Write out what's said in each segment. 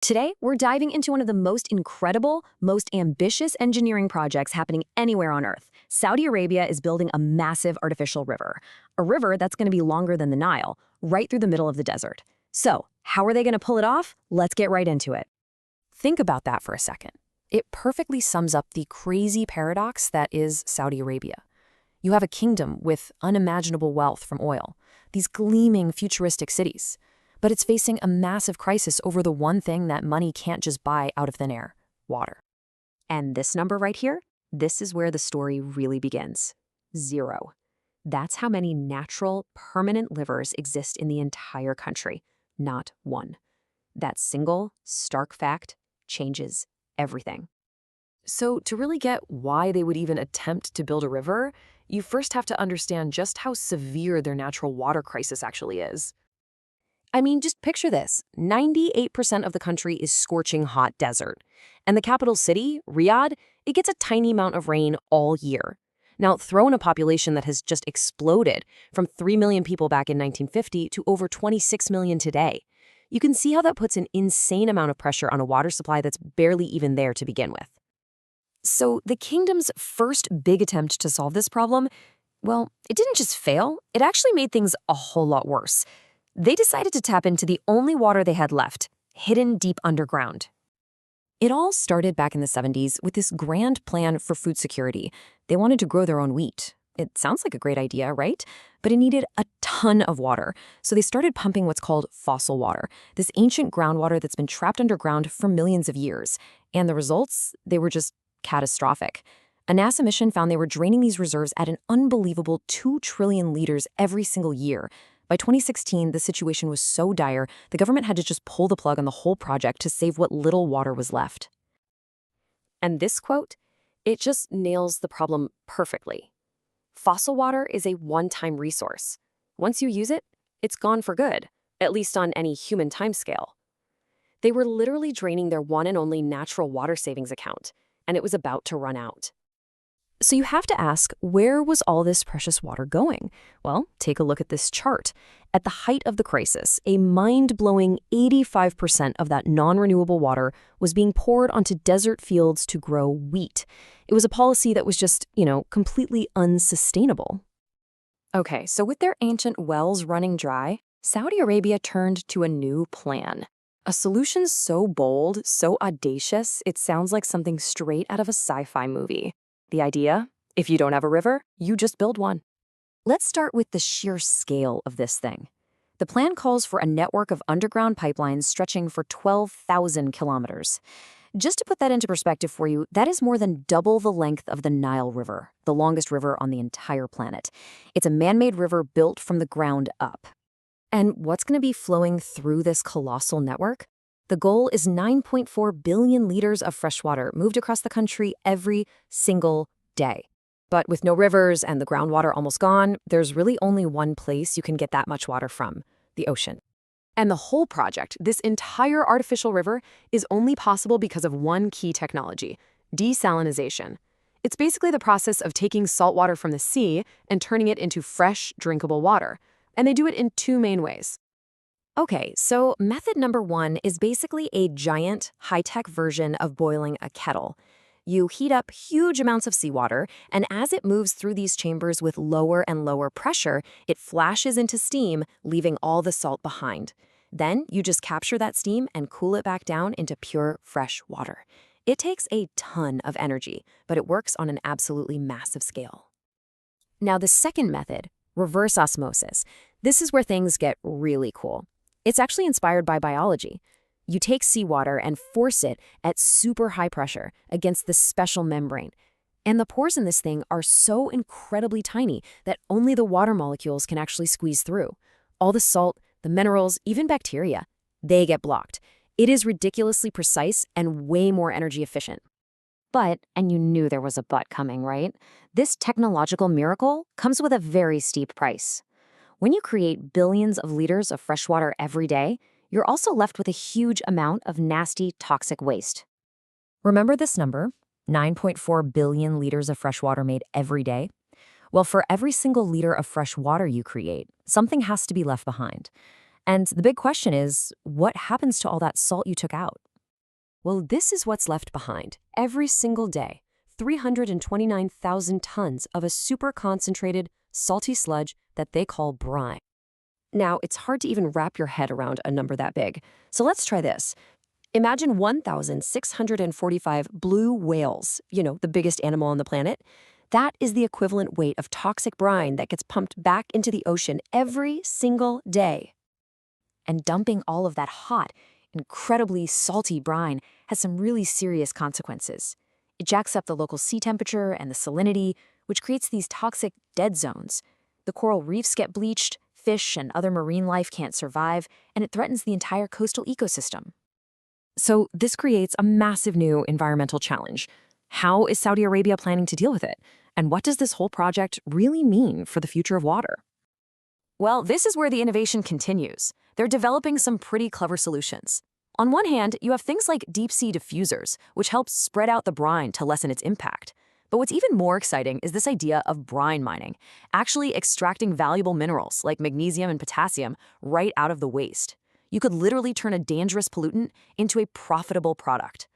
Today, we're diving into one of the most incredible, most ambitious engineering projects happening anywhere on Earth. Saudi Arabia is building a massive artificial river, a river that's going to be longer than the Nile, right through the middle of the desert. So, how are they going to pull it off? Let's get right into it. Think about that for a second. It perfectly sums up the crazy paradox that is Saudi Arabia. You have a kingdom with unimaginable wealth from oil, these gleaming futuristic cities, but it's facing a massive crisis over the one thing that money can't just buy out of thin air: water. And this number right here, this is where the story really begins. 0. That's how many natural, permanent rivers exist in the entire country, not one. That single, stark fact changes everything. So to really get why they would even attempt to build a river, you first have to understand just how severe their natural water crisis actually is. I mean, just picture this. 98% of the country is scorching hot desert. And the capital city, Riyadh, it gets a tiny amount of rain all year. Now, throw in a population that has just exploded from 3 million people back in 1950 to over 26 million today. You can see how that puts an insane amount of pressure on a water supply that's barely even there to begin with. So the kingdom's first big attempt to solve this problem, well, it didn't just fail, it actually made things a whole lot worse. They decided to tap into the only water they had left, hidden deep underground. It all started back in the 70s with this grand plan for food security. They wanted to grow their own wheat. It sounds like a great idea, right? But it needed a ton of water. So they started pumping what's called fossil water, this ancient groundwater that's been trapped underground for millions of years. And the results, they were just catastrophic. A NASA mission found they were draining these reserves at an unbelievable 2 trillion liters every single year. By 2016, the situation was so dire, the government had to just pull the plug on the whole project to save what little water was left. And this quote, it just nails the problem perfectly. Fossil water is a one-time resource. Once you use it, it's gone for good, at least on any human timescale. They were literally draining their one and only natural water savings account, and it was about to run out. So you have to ask, where was all this precious water going? Well, take a look at this chart. At the height of the crisis, a mind-blowing 85% of that non-renewable water was being poured onto desert fields to grow wheat. It was a policy that was just, completely unsustainable. Okay, so with their ancient wells running dry, Saudi Arabia turned to a new plan. A solution so bold, so audacious, it sounds like something straight out of a sci-fi movie. The idea? If you don't have a river, you just build one. Let's start with the sheer scale of this thing. The plan calls for a network of underground pipelines stretching for 12,000 kilometers. Just to put that into perspective for you, that is more than double the length of the Nile River, the longest river on the entire planet. It's a man-made river built from the ground up. And what's going to be flowing through this colossal network? The goal is 9.4 billion liters of fresh water moved across the country every single day. But with no rivers and the groundwater almost gone, there's really only one place you can get that much water from: the ocean. And the whole project, this entire artificial river, is only possible because of one key technology: desalination. It's basically the process of taking salt water from the sea and turning it into fresh, drinkable water. And they do it in 2 main ways. Okay, so method number 1 is basically a giant, high-tech version of boiling a kettle. You heat up huge amounts of seawater, and as it moves through these chambers with lower and lower pressure, it flashes into steam, leaving all the salt behind. Then you just capture that steam and cool it back down into pure, fresh water. It takes a ton of energy, but it works on an absolutely massive scale. Now, the second method, reverse osmosis. This is where things get really cool. It's actually inspired by biology. You take seawater and force it at super high pressure against this special membrane. And the pores in this thing are so incredibly tiny that only the water molecules can actually squeeze through. All the salt, the minerals, even bacteria, they get blocked. It is ridiculously precise and way more energy efficient. But, and you knew there was a but coming, right? This technological miracle comes with a very steep price. When you create billions of liters of fresh water every day, you're also left with a huge amount of nasty, toxic waste. Remember this number, 9.4 billion liters of fresh water made every day? Well, for every single liter of fresh water you create, something has to be left behind. And the big question is, what happens to all that salt you took out? Well, this is what's left behind every single day. 329,000 tons of a super concentrated, salty sludge that they call brine. Now, it's hard to even wrap your head around a number that big. So let's try this. Imagine 1,645 blue whales, the biggest animal on the planet. That is the equivalent weight of toxic brine that gets pumped back into the ocean every single day. And dumping all of that hot, incredibly salty brine has some really serious consequences. It jacks up the local sea temperature and the salinity, which creates these toxic dead zones. The coral reefs get bleached, fish and other marine life can't survive, and it threatens the entire coastal ecosystem. So this creates a massive new environmental challenge. How is Saudi Arabia planning to deal with it? And what does this whole project really mean for the future of water? Well, this is where the innovation continues. They're developing some pretty clever solutions. On one hand, you have things like deep-sea diffusers, which helps spread out the brine to lessen its impact. But what's even more exciting is this idea of brine mining, actually extracting valuable minerals like magnesium and potassium right out of the waste. You could literally turn a dangerous pollutant into a profitable product.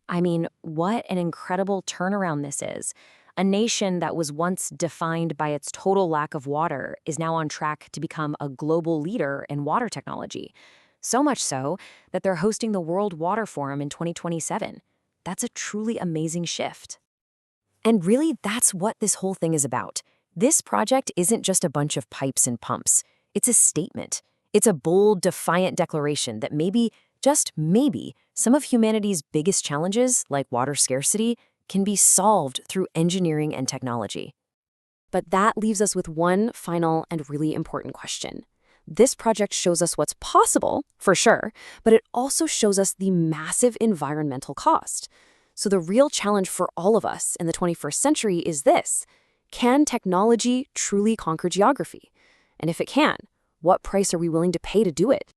I mean, what an incredible turnaround this is. A nation that was once defined by its total lack of water is now on track to become a global leader in water technology. So much so that they're hosting the World Water Forum in 2027. That's a truly amazing shift. And really, that's what this whole thing is about. This project isn't just a bunch of pipes and pumps. It's a statement. It's a bold, defiant declaration that maybe, just maybe, some of humanity's biggest challenges, like water scarcity, can be solved through engineering and technology. But that leaves us with one final and really important question. This project shows us what's possible, for sure, but it also shows us the massive environmental cost. So the real challenge for all of us in the 21st century is this: can technology truly conquer geography? And if it can, what price are we willing to pay to do it?